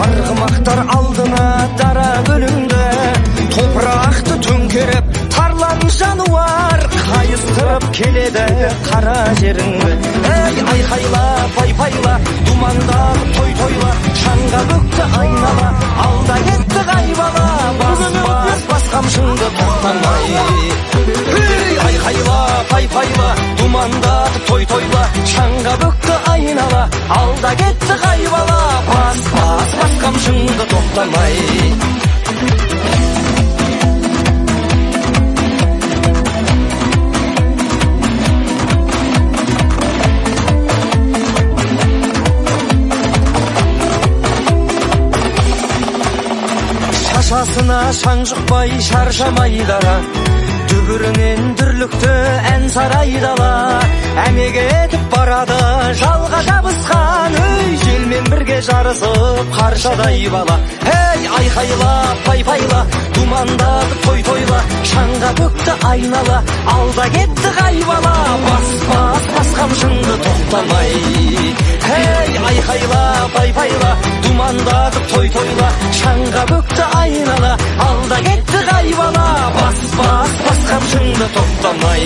Argımaqtar aldına dara bölümde, topraқты төңкеріп тарлан жануар, қайыстырып келеді қара жеріңді. Ей, айқайла, пай-пайла, думандағы той-тойла, шаңға бөкті айнала, алда кетті қайбала, бас қамшыңды тоқтамай. Ей, айқайла, пай-пайла, думандағы той-тойла, шаңға бөкті айнала, алда кетті қайбала, бас қамшыңды тоқтамай. Шашасына шаң жұқпай шаршамай дара, дүбірінен дүрлікті ән сарайдала. Әмеге етіп барады жалға жабысқан, өй, желмен бірге жарысып қаршадай бала. Ей, айқайла, пай-пайла, думандағы той-тойла, шаңға бөкті айнала, алда кетті қайбала, бас қамшыңды тоқтамай. Ей, айқайла, пай-пайла, думандағы той-тойла, шаңға бөкті айнала, алда кетті қайбала, бас қамшыңды тоқтамай.